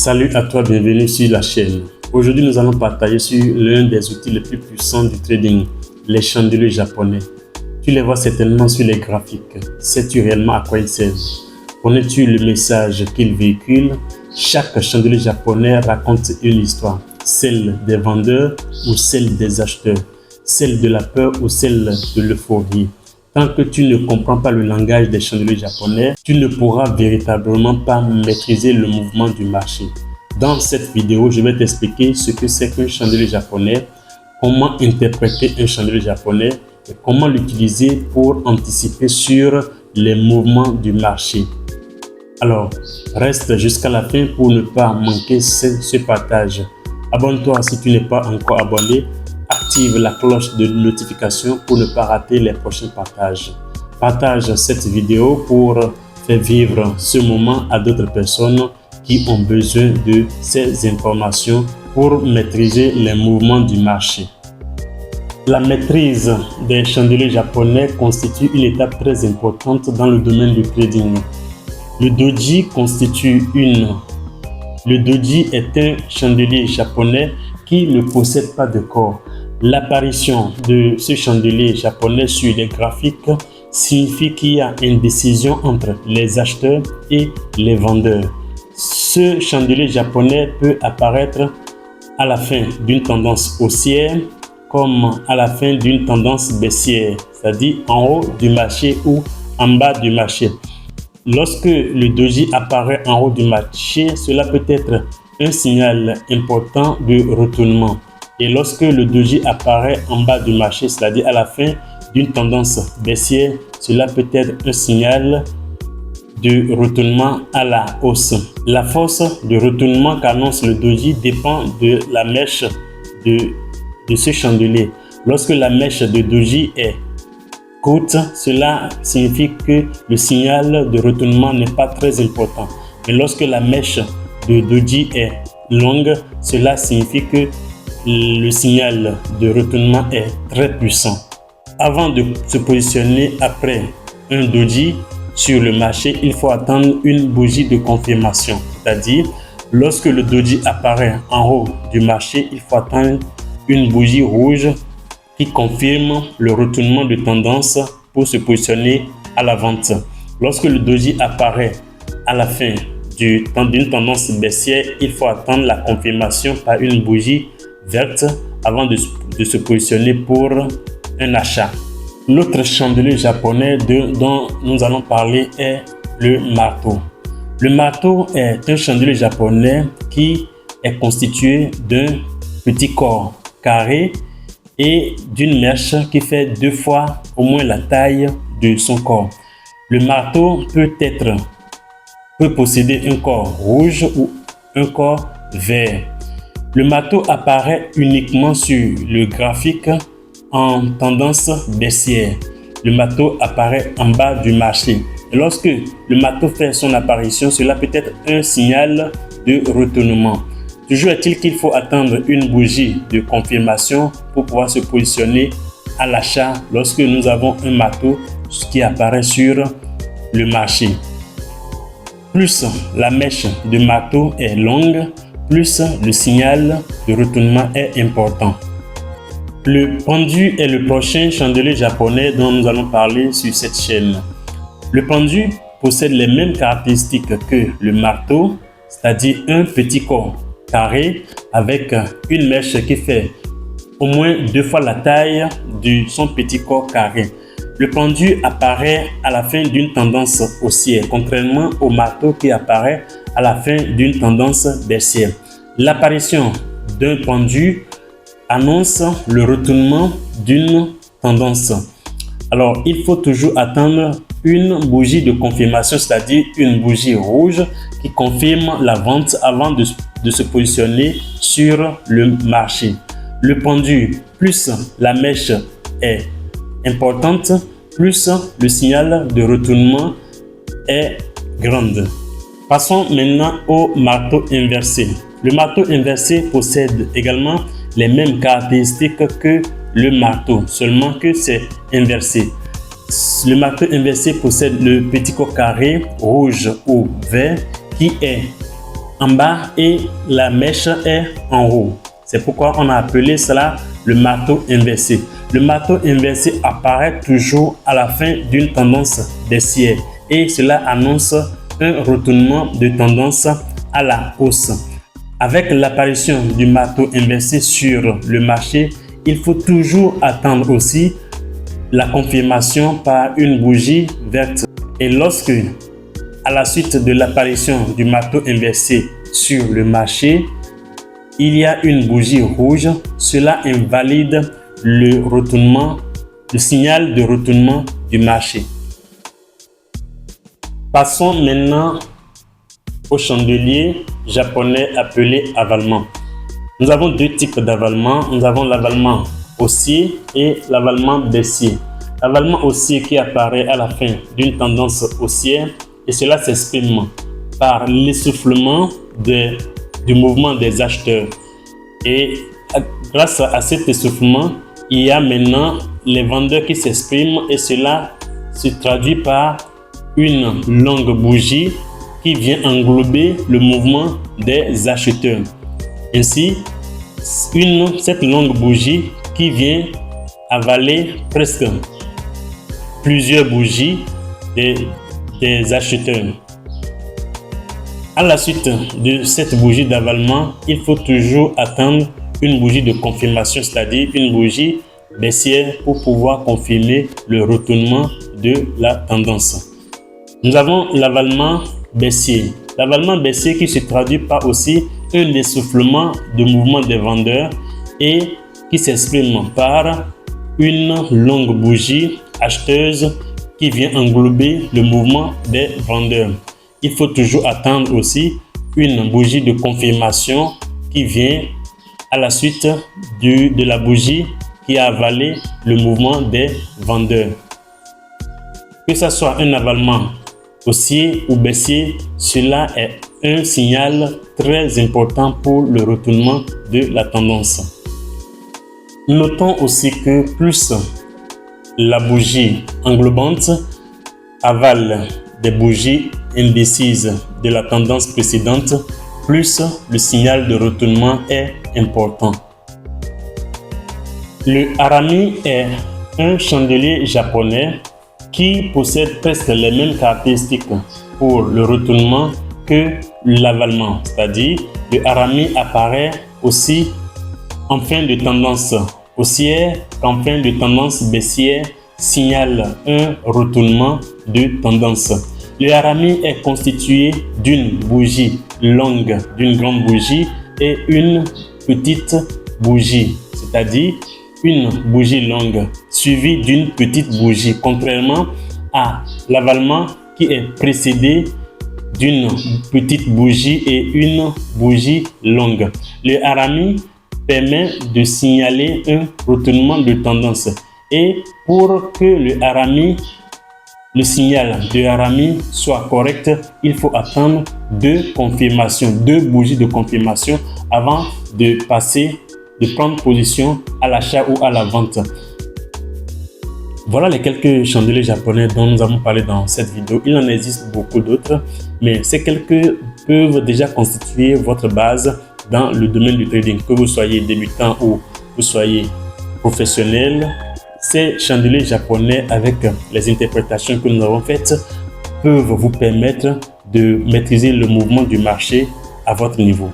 Salut à toi, bienvenue sur la chaîne. Aujourd'hui, nous allons partager sur l'un des outils les plus puissants du trading, les chandeliers japonais. Tu les vois certainement sur les graphiques. Sais-tu réellement à quoi ils servent? Connais-tu le message qu'ils véhiculent? Chaque chandelier japonais raconte une histoire, celle des vendeurs ou celle des acheteurs, celle de la peur ou celle de l'euphorie. Tant que tu ne comprends pas le langage des chandeliers japonais, tu ne pourras véritablement pas maîtriser le mouvement du marché. Dans cette vidéo, je vais t'expliquer ce que c'est qu'un chandelier japonais, comment interpréter un chandelier japonais et comment l'utiliser pour anticiper sur les mouvements du marché. Alors, reste jusqu'à la fin pour ne pas manquer ce partage. Abonne-toi si tu n'es pas encore abonné. Active la cloche de notification pour ne pas rater les prochains partages. Partage cette vidéo pour faire vivre ce moment à d'autres personnes qui ont besoin de ces informations pour maîtriser les mouvements du marché. La maîtrise des chandeliers japonais constitue une étape très importante dans le domaine du trading. Le doji Le doji est un chandelier japonais qui ne possède pas de corps. L'apparition de ce chandelier japonais sur les graphiques signifie qu'il y a une décision entre les acheteurs et les vendeurs. Ce chandelier japonais peut apparaître à la fin d'une tendance haussière comme à la fin d'une tendance baissière, c'est-à-dire en haut du marché ou en bas du marché. Lorsque le doji apparaît en haut du marché, cela peut être un signal important de retournement. Et lorsque le doji apparaît en bas du marché, c'est-à-dire à la fin d'une tendance baissière, cela peut être un signal de retournement à la hausse. La force de retournement qu'annonce le doji dépend de la mèche de ce chandelier. Lorsque la mèche de doji est courte, cela signifie que le signal de retournement n'est pas très important. Mais lorsque la mèche de doji est longue, cela signifie que le signal de retournement est très puissant. Avant de se positionner après un doji sur le marché, il faut attendre une bougie de confirmation. C'est-à-dire, lorsque le doji apparaît en haut du marché, il faut attendre une bougie rouge qui confirme le retournement de tendance pour se positionner à la vente. Lorsque le doji apparaît à la fin d'une tendance baissière, il faut attendre la confirmation par une bougie verte avant de se positionner pour un achat. L'autre chandelier japonais dont nous allons parler est le marteau. Le marteau est un chandelier japonais qui est constitué d'un petit corps carré et d'une mèche qui fait 2 fois au moins la taille de son corps. Le marteau peut posséder un corps rouge ou un corps vert. Le marteau apparaît uniquement sur le graphique en tendance baissière. Le marteau apparaît en bas du marché. Et lorsque le marteau fait son apparition, cela peut être un signal de retournement. Toujours est-il qu'il faut attendre une bougie de confirmation pour pouvoir se positionner à l'achat lorsque nous avons un marteau qui apparaît sur le marché. Plus la mèche de marteau est longue, plus le signal de retournement est important. Le pendu est le prochain chandelier japonais dont nous allons parler sur cette chaîne. Le pendu possède les mêmes caractéristiques que le marteau, c'est-à-dire un petit corps carré avec une mèche qui fait au moins 2 fois la taille de son petit corps carré. Le pendu apparaît à la fin d'une tendance haussière, contrairement au marteau qui apparaît à la fin d'une tendance baissière. L'apparition d'un pendu annonce le retournement d'une tendance. Alors, il faut toujours attendre une bougie de confirmation, c'est-à-dire une bougie rouge qui confirme la vente avant de se positionner sur le marché. Le pendu, plus la mèche est importante, plus le signal de retournement est grand. Passons maintenant au marteau inversé. Le marteau inversé possède également les mêmes caractéristiques que le marteau, seulement que c'est inversé. Le marteau inversé possède le petit corps carré rouge ou vert qui est en bas et la mèche est en haut. C'est pourquoi on a appelé cela le marteau inversé. Le marteau inversé apparaît toujours à la fin d'une tendance baissière et cela annonce un retournement de tendance à la hausse. Avec l'apparition du marteau inversé sur le marché, il faut toujours attendre aussi la confirmation par une bougie verte. Et lorsque, à la suite de l'apparition du marteau inversé sur le marché, il y a une bougie rouge, cela invalide le signal de retournement du marché. Passons maintenant au chandelier japonais appelé avalement. Nous avons deux types d'avalement. Nous avons l'avalement haussier et l'avalement baissier. L'avalement haussier qui apparaît à la fin d'une tendance haussière et cela s'exprime par l'essoufflement du mouvement des acheteurs. Et grâce à cet essoufflement, il y a maintenant les vendeurs qui s'expriment et cela se traduit par une longue bougie qui vient englober le mouvement des acheteurs. Ainsi, cette longue bougie qui vient avaler presque plusieurs bougies des acheteurs. À la suite de cette bougie d'avalement, il faut toujours attendre une bougie de confirmation, c'est-à-dire une bougie baissière pour pouvoir confirmer le retournement de la tendance. Nous avons l'avalement baissier. L'avalement baissier qui se traduit par aussi un essoufflement de mouvement des vendeurs et qui s'exprime par une longue bougie acheteuse qui vient englober le mouvement des vendeurs. Il faut toujours attendre aussi une bougie de confirmation qui vient à la suite de la bougie qui a avalé le mouvement des vendeurs. Que ce soit un avalement haussier ou baissier, cela est un signal très important pour le retournement de la tendance. Notons aussi que plus la bougie englobante avale des bougies indécises de la tendance précédente, plus le signal de retournement est important. Le harami est un chandelier japonais qui possède presque les mêmes caractéristiques pour le retournement que l'avalement, c'est-à-dire le harami apparaît aussi en fin de tendance haussière qu'en fin de tendance baissière signale un retournement de tendance. Le harami est constitué d'une bougie longue, d'une grande bougie et une petite bougie, c'est-à-dire une bougie longue suivie d'une petite bougie, contrairement à l'avalement qui est précédé d'une petite bougie et une bougie longue. Le harami permet de signaler un retournement de tendance et pour que le signal de harami soit correct, il faut attendre deux bougies de confirmation avant de prendre position à l'achat ou à la vente. Voilà les quelques chandeliers japonais dont nous avons parlé dans cette vidéo. Il en existe beaucoup d'autres, mais ces quelques peuvent déjà constituer votre base dans le domaine du trading. Que vous soyez débutant ou vous soyez professionnel, ces chandeliers japonais avec les interprétations que nous avons faites peuvent vous permettre de maîtriser le mouvement du marché à votre niveau.